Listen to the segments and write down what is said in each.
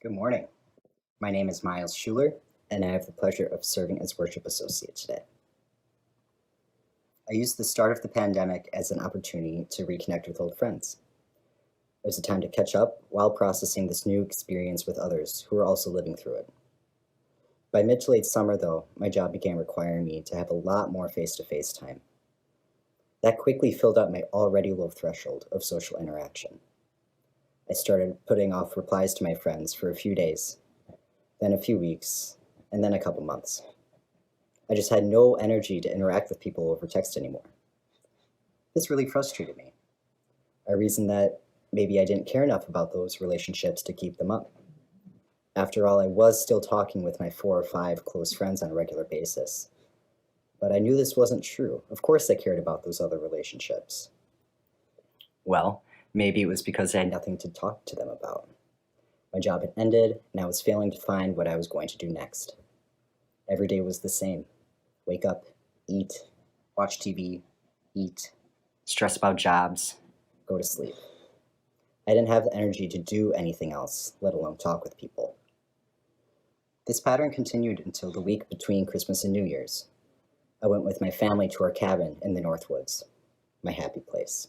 Good morning. My name is Miles Schuller, and I have the pleasure of serving as worship associate today. I used the start of the pandemic as an opportunity to reconnect with old friends. It was a time to catch up while processing this new experience with others who were also living through it. By mid to late summer, though, my job began requiring me to have a lot more face to face time. That quickly filled up my already low threshold of social interaction. I started putting off replies to my friends for a few days, then a few weeks, and then a couple months. I just had no energy to interact with people over text anymore. This really frustrated me. I reasoned that maybe I didn't care enough about those relationships to keep them up. After all, I was still talking with my 4 or 5 close friends on a regular basis. But I knew this wasn't true. Of course, I cared about those other relationships. Well, maybe it was because I had nothing to talk to them about. My job had ended, and I was failing to find what I was going to do next. Every day was the same. Wake up, eat, watch TV, eat, stress about jobs, go to sleep. I didn't have the energy to do anything else, let alone talk with people. This pattern continued until the week between Christmas and New Year's. I went with my family to our cabin in the Northwoods, my happy place.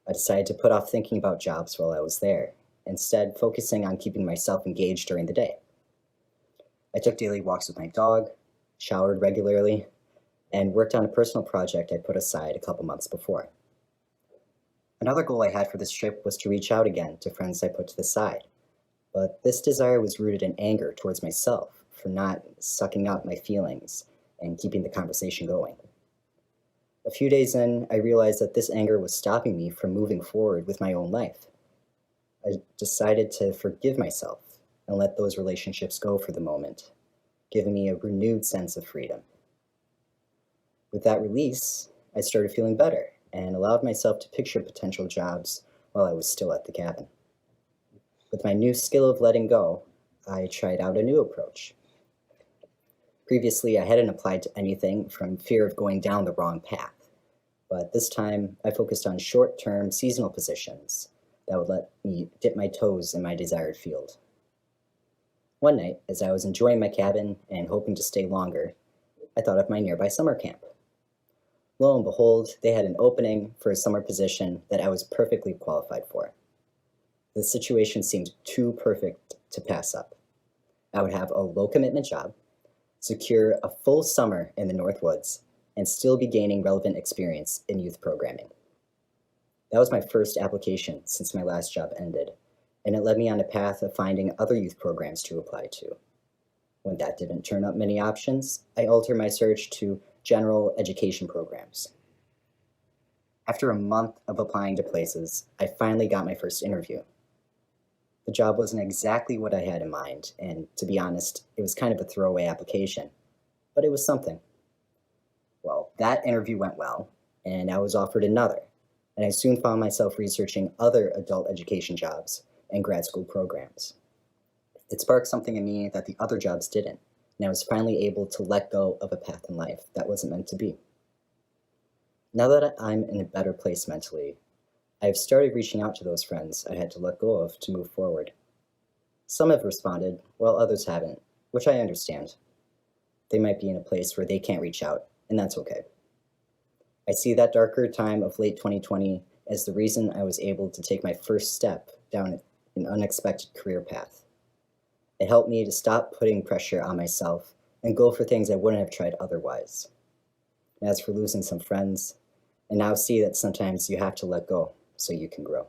I decided to put off thinking about jobs while I was there, instead focusing on keeping myself engaged during the day. I took daily walks with my dog, showered regularly, and worked on a personal project I put aside a couple months before. Another goal I had for this trip was to reach out again to friends I put to the side, but this desire was rooted in anger towards myself for not sucking up my feelings and keeping the conversation going. A few days in, I realized that this anger was stopping me from moving forward with my own life. I decided to forgive myself and let those relationships go for the moment, giving me a renewed sense of freedom. With that release, I started feeling better and allowed myself to picture potential jobs while I was still at the cabin. With my new skill of letting go, I tried out a new approach. Previously, I hadn't applied to anything from fear of going down the wrong path, but this time I focused on short-term seasonal positions that would let me dip my toes in my desired field. One night, as I was enjoying my cabin and hoping to stay longer, I thought of my nearby summer camp. Lo and behold, they had an opening for a summer position that I was perfectly qualified for. The situation seemed too perfect to pass up. I would have a low commitment job, secure a full summer in the Northwoods, and still be gaining relevant experience in youth programming. That was my first application since my last job ended, and it led me on a path of finding other youth programs to apply to. When that didn't turn up many options, I altered my search to general education programs. After a month of applying to places, I finally got my first interview. The job wasn't exactly what I had in mind, and to be honest, it was kind of a throwaway application, but it was something. Well, that interview went well, and I was offered another, and I soon found myself researching other adult education jobs and grad school programs. It sparked something in me that the other jobs didn't, and I was finally able to let go of a path in life that wasn't meant to be. Now that I'm in a better place mentally, I've started reaching out to those friends I had to let go of to move forward. Some have responded, while others haven't, which I understand. They might be in a place where they can't reach out, and that's okay. I see that darker time of late 2020 as the reason I was able to take my first step down an unexpected career path. It helped me to stop putting pressure on myself and go for things I wouldn't have tried otherwise. And as for losing some friends, I now see that sometimes you have to let go so you can grow.